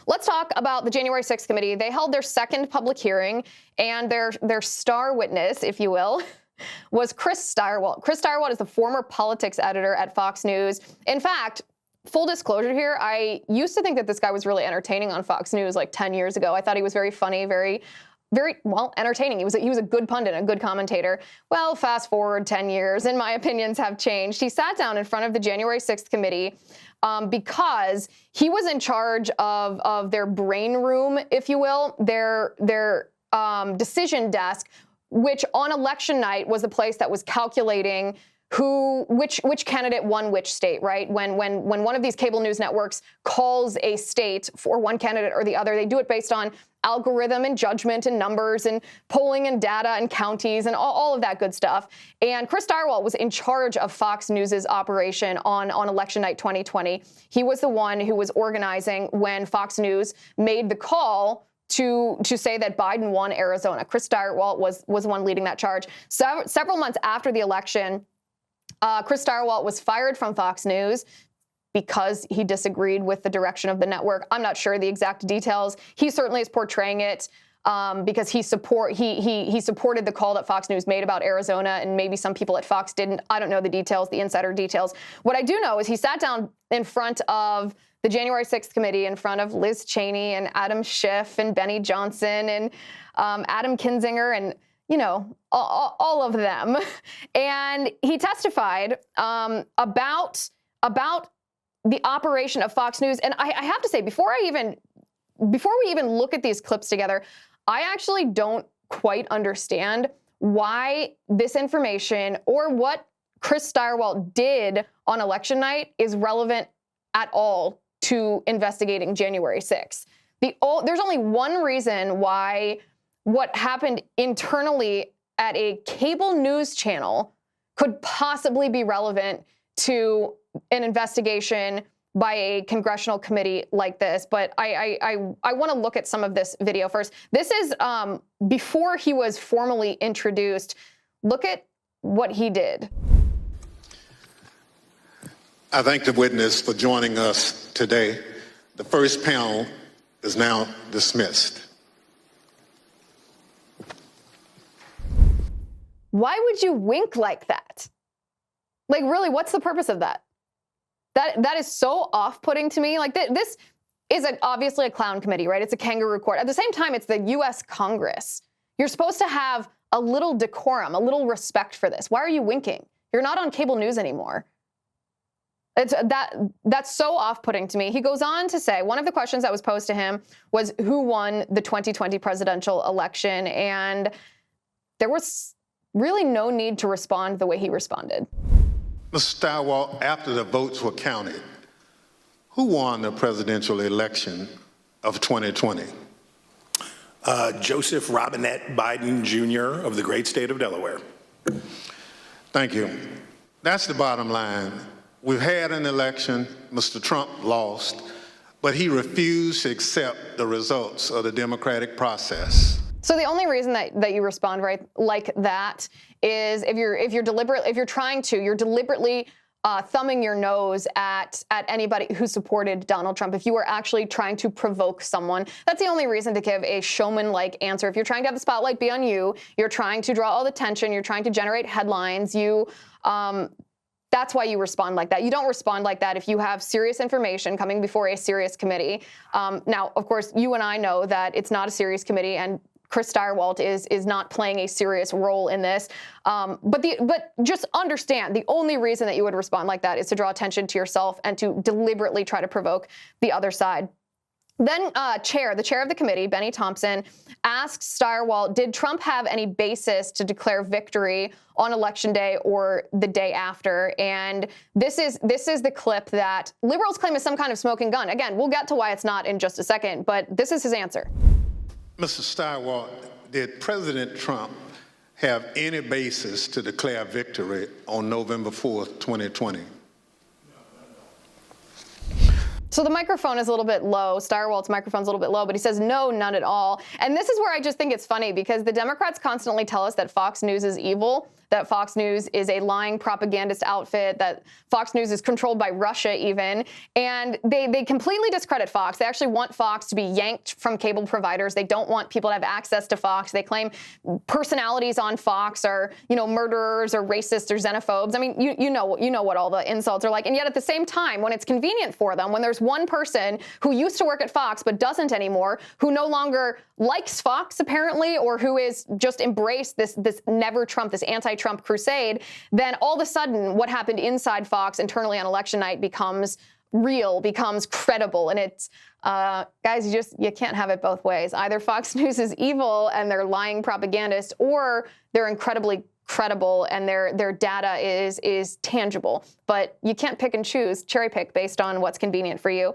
Let's talk about the January 6th committee. They held their second public hearing, and their star witness, if you will, was Chris Stirewalt. Chris Stirewalt is the former politics editor at Fox News. In fact, full disclosure here, I used to think that this guy was really entertaining on Fox News like 10 years ago. I thought he was very funny, very well, entertaining. He was a good pundit, a good commentator. Well, fast forward 10 years, and my opinions have changed. He sat down in front of the January 6th committee because he was in charge of their brain room, if you will, their decision desk, which on election night was the place that was calculating which candidate won which state, right? When one of these cable news networks calls a state for one candidate or the other, they do it based on algorithm and judgment and numbers and polling and data and counties and all of that good stuff. And Chris Stirewalt was in charge of Fox News's operation on election night 2020. He was the one who was organizing when Fox News made the call to say that Biden won Arizona. Chris Stirewalt was the one leading that charge. Several months after the election, Chris Stirewalt was fired from Fox News because he disagreed with the direction of the network. I'm not sure the exact details. He certainly is portraying it because he supported the call that Fox News made about Arizona, and maybe some people at Fox didn't. I don't know the details, the insider details. What I do know is he sat down in front of the January 6th committee, in front of Liz Cheney and Adam Schiff and Benny Johnson and Adam Kinzinger and all of them. And he testified about the operation of Fox News. And I have to say, before we even look at these clips together, I actually don't quite understand why this information or what Chris Stirewalt did on election night is relevant at all to investigating January 6th. There's only one reason why what happened internally at a cable news channel could possibly be relevant to an investigation by a congressional committee like this. But I want to look at some of this video first. This is before he was formally introduced. Look at what he did. I thank the witness for joining us today. The first panel is now dismissed. Why would you wink like that? Like, really, what's the purpose of that? That is so off-putting to me. Like, this is obviously a clown committee, right? It's a kangaroo court. At the same time, it's the U.S. Congress. You're supposed to have a little decorum, a little respect for this. Why are you winking? You're not on cable news anymore. That's so off-putting to me. He goes on to say, one of the questions that was posed to him was who won the 2020 presidential election, and there was really no need to respond the way he responded. Mr. Stirewalt, after the votes were counted, who won the presidential election of 2020? Joseph Robinette Biden, Jr. of the great state of Delaware. Thank you. That's the bottom line. We've had an election. Mr. Trump lost, but he refused to accept the results of the democratic process. So the only reason that you respond right like that is if you're deliberately thumbing your nose at anybody who supported Donald Trump. If you were actually trying to provoke someone, that's the only reason to give a showman-like answer. If you're trying to have the spotlight be on you, you're trying to draw all the attention, you're trying to generate headlines, that's why you respond like that. You don't respond like that if you have serious information coming before a serious committee. Now, of course, you and I know that it's not a serious committee, and Chris Stirewalt is not playing a serious role in this. But just understand, the only reason that you would respond like that is to draw attention to yourself and to deliberately try to provoke the other side. Then the chair of the committee, Benny Thompson, asked Stirewalt, did Trump have any basis to declare victory on Election Day or the day after? And this is the clip that liberals claim is some kind of smoking gun. Again, we'll get to why it's not in just a second, but this is his answer. Mr. Stirewalt, did President Trump have any basis to declare victory on November 4th, 2020? So the microphone is a little bit low. Stirewalt's microphone's a little bit low, but he says no, none at all. And this is where I just think it's funny because the Democrats constantly tell us that Fox News is evil. that Fox News is a lying propagandist outfit, that Fox News is controlled by Russia even, and they completely discredit Fox. They actually want Fox to be yanked from cable providers. They don't want people to have access to Fox. They claim personalities on Fox are, murderers or racists or xenophobes. I mean, you know what all the insults are like. And yet at the same time, when it's convenient for them, when there's one person who used to work at Fox but doesn't anymore, who no longer likes Fox apparently, or who is just embraced this never Trump, this anti-Trump crusade, then all of a sudden what happened inside Fox internally on election night becomes real, becomes credible. And it's, guys, you can't have it both ways. Either Fox News is evil and they're lying propagandists, or they're incredibly credible and their data is tangible. But you can't pick and choose, cherry pick based on what's convenient for you.